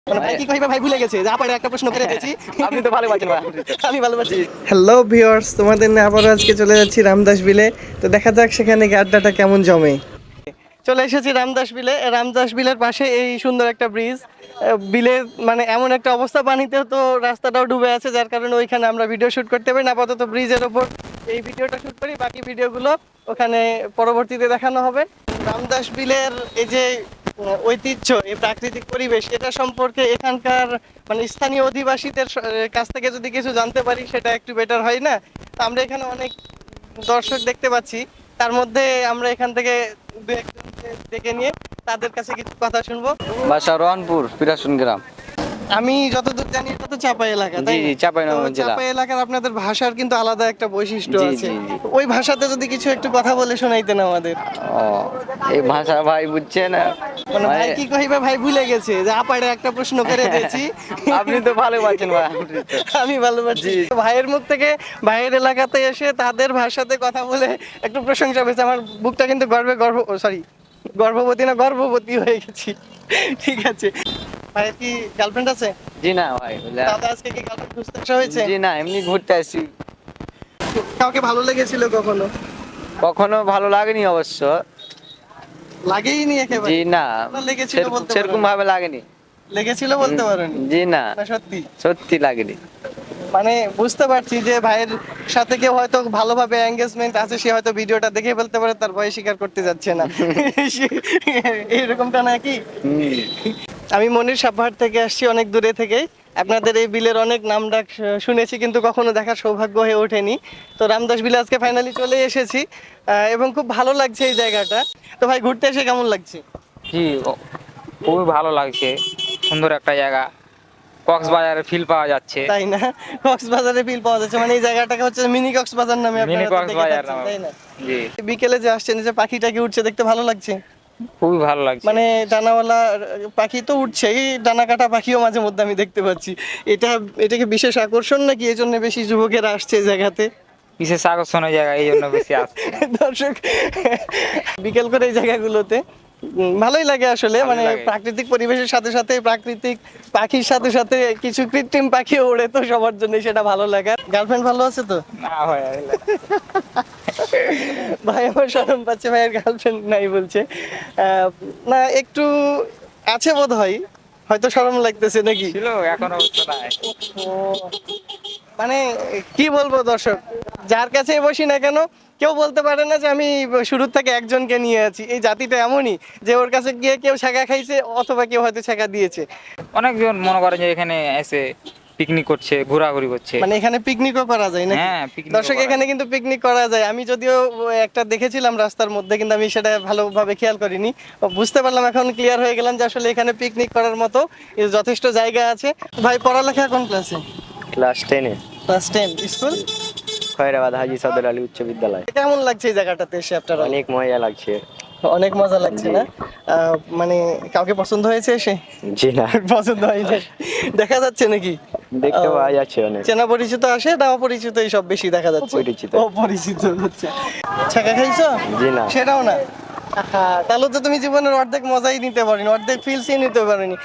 মানে ভাই কি কইবে ভাই ভুলে গেছে যে আপারে একটা প্রশ্ন করে দিয়েছি। আপনি তো ভালো পাচ্ছেন ভাই। আমি ভালো আছি। হ্যালো ভিউয়ার্স, তোমাদের নিয়ে আবারও আজকে চলে যাচ্ছি রামদাস বিলে। তো দেখা যাক সেখানে গিয়ে আড্ডাটা কেমন জমে। চলে এসেছি রামদাস বিলে। রামদাস বিলের পাশে এই সুন্দর একটা ব্রিজ। বিলে মানে এমন একটা অবস্থা, পানিতে তো রাস্তাটাও ডুবে আছে, যার কারণে ওইখানে আমরা ভিডিও শুট করতে পারি না। আপাতত ব্রিজের ওপর এই ভিডিওটা শুট করি, বাকি ভিডিওগুলো ওখানে পরবর্তীতে দেখানো হবে। রামদাস বিলের এই যে ঐতিহ্য, এই প্রাকৃতিক পরিবেশ, এটা সম্পর্কে এখানকার মানে স্থানীয় অধিবাসীদের কাছ থেকে যদি কিছু জানতে পারি সেটা একটু বেটার হয় না? তো আমরা এখানে অনেক দর্শক দেখতে পাচ্ছি, তার মধ্যে আমরা এখান থেকে দু একজনকে ডেকে নিয়ে তাদের কাছে কিছু কথা শুনবো। বাসা রহনপুর পিরাসুন গ্রাম। আমি যতদূর জানি এটা তো চাপাই এলাকা, জি তাই জি, না? চাঁপাইনবাবগঞ্জ তো জেলা। চাপাই এলাকার আপনাদের ভাষার কিন্তু আলাদা একটা বৈশিষ্ট্য জি, আছে। জি, জি। ওই ভাষাতে যদি কিছু একটু কথা বলে শোনাইতেন আমাদের। ও, এই ভাষা ভাই বুঝছেন না? মানে ভাই কি কইবে ভাই ভুলে গেছে যে আপারে একটা প্রশ্ন করে দিয়েছি। আপনি তো ভালো পাচ্ছেন ভাই। আমি ভালো পাচ্ছি। ভাইয়ের মুখ থেকে ভাইয়ের এলাকাতে এসে তাদের ভাষাতে কথা বলে একটু প্রশংসা পেয়েছে। আমার বুকটা কিন্তু গর্ভবতী হয়ে গেছি। ঠিক আছে। ভাইয়ের কি গার্লফ্রেন্ড আছে? জি না ভাই, তাহলে আজকে কি গার্লফ্রেন্ড খুঁজতে আসা হয়েছে? জি না, এমনি ঘুরতে আসছি। কাউকে ভালো লেগেছিল কখনো? কখনো ভালো লাগেনি অবশ্য। লাগেইনি একেবারে? জি না, না, লেগেছিল বলতে সেরকম পারেন। ভাবে লাগেনি। লেগেছিল বলতে পারেন? জি না, না সত্যি? সত্যি লাগেনি। মানে বুঝতে পারছি যে ভাইয়ের সাথে কেউ হয়তো ভালোভাবে এঙ্গেজমেন্ট আছে, সে হয়তো ভিডিওটা দেখে ফেলতে পারে, তার ভয় স্বীকার করতে যাচ্ছে না। এরকমটা নাকি? হুম। আমি মনির সাবহাট থেকে আসছি, অনেক দূরে থেকে। আপনাদের এই বিলের অনেক নামডাক শুনেছি, কিন্তু কখনো দেখার সৌভাগ্য হয়ে ওঠেনি। তো রামদাস বিলে আজকে ফাইনালি চলে এসেছি, এবং খুব ভালো লাগছে এই জায়গাটা। তো ভাই ঘুরতে এসে কেমন লাগছে? জি, খুবই ভালো লাগছে। সুন্দর একটা জায়গা, কক্সবাজারের ফিল পাওয়া যাচ্ছে। তাই না? কক্সবাজারে ফিল পাওয়া যাচ্ছে, মানে এই জায়গাটাকে হচ্ছে মিনি কক্সবাজার নামে মিনি আপনারা তো ডেকে কক্সবাজার থাকছেন, নামে। তাই না? জি, বিকেলে যে আসছেন, এই যে পাখিটা কি উঠছে দেখতে ভালো লাগছে। খুবই ভালো লাগছে। মানে ডানাওয়ালা পাখি তো উঠছে, এই ডানা কাটা পাখিও মাঝে মধ্যে আমি দেখতে পাচ্ছি। এটা এটাকে বিশেষ আকর্ষণ নাকি এই জন্য বেশি যুবকেরা আসছে এই জায়গাতে? বিশেষ আকর্ষণীয় জায়গা, এই জন্য বেশি আসছে। দর্শক, বিকেল করে এই জায়গাগুলোতে ভালোই লাগে আসলে। ভালোই মানে লাগে। প্রাকৃতিক পরিবেশের সাথে সাথে প্রাকৃতিক পাখির সাথে সাথে কিছু কৃত্রিম পাখিও ওড়ে, তো সবার জন্য সেটা ভালো লাগে। গার্লফ্রেন্ড ভালো আছে তো? না ভাই, ভাই আমার শরম পাচ্ছে, ভাইয়ের গার্লফ্রেন্ড নাই বলছে। না, একটু আছে বোধ হয়, হয়তো শরম লাগতেছে নাকি? ছিল, এখন অবশ্য নাই। ও, মানে কি বলবো দর্শক, যার কাছে বসি না কেন কেউ বলতে পারে না যে আমি শুরু থেকে একজনকে নিয়ে আছি। এই জাতিটা এমনই যে ওর কাছে গিয়ে কেউ ছেঁকা খাইছে, অথবা কেউ হয়তো ছেঁকা দিয়েছে। অনেকজন মনে করেন যে এখানে এসে পিকনিক করছে, ঘোরাঘুরি করছে। মানে এখানে পিকনিকও করা যায় নাকি? হ্যাঁ, picnic ও দর্শক, করা এখানে কিন্তু পিকনিক করা যায়। আমি যদিও একটা দেখেছিলাম রাস্তার মধ্যে, কিন্তু আমি সেটা ভালোভাবে খেয়াল করিনি। বুঝতে পারলাম, এখন ক্লিয়ার হয়ে গেলাম যে আসলে এখানে পিকনিক করার মতো যথেষ্ট জায়গা আছে। ভাই পড়ালেখা কোন ক্লাসে? ক্লাস 10-এ ক্লাস 10। স্কুল? খয়রাবাদ হাজী সদর আলী উচ্চ বিদ্যালয়। কেমন লাগছে এই জায়গাটাতে এসে আপনার? অনেক মজা লাগছে। অনেক মজা লাগছে না? মানে কাউকে পছন্দ হয়েছে এসে? জি না, পছন্দ হয়নি? দেখা যাচ্ছে নাকি? দেখতে পাওয়া যাচ্ছে অনেক। চেনা পরিচিত আসে না অপরিচিত এই সব বেশি দেখা যাচ্ছে? অপরিচিত। অপরিচিত হচ্ছে। ছাকা খাইছো? জি না। সেটাও না? তাহলে তো তুমি জীবনের অর্ধেক মজাই নিতে পারোনি, অর্ধেক ফিলসই নিতে পারোনি।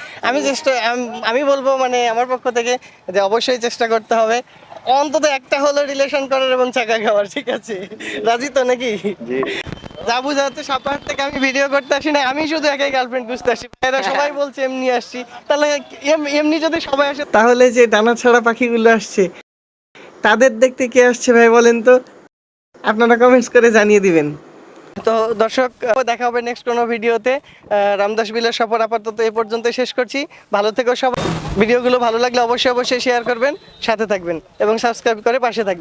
আমি বলবো মানে আমার পক্ষ থেকে যে অবশ্যই চেষ্টা করতে হবে অন্তত একটা হলো রিলেশন করার এবং চাকা খাওয়ার। ঠিক আছে? রাজি তো নাকি? জি। যা বুঝা যাচ্ছে সাপাহাট থেকে আমি ভিডিও করতে আসি না, আমি শুধু একাই গার্লফ্রেন্ড খুঁজতে আসি। এরা সবাই বলছে এমনি আসছি, তাহলে এমনি যদি সবাই আসে, তাহলে যে ডানা ছাড়া পাখিগুলো আসছে তাদের দেখতে কে আসছে ভাই বলেন তো? আপনারা কমেন্টস করে জানিয়ে দিবেন। তো দর্শক, দেখা হবে নেক্সট কোনো ভিডিওতে। রামদাস বিলের সফর আপাতত এই পর্যন্ত শেষ করছি। ভালো থেকো সবাই। ভিডিওগুলো ভালো লাগলে অবশ্যই শেয়ার করবেন, সাথে থাকবেন এবং সাবস্ক্রাইব করে পাশে থাকবেন।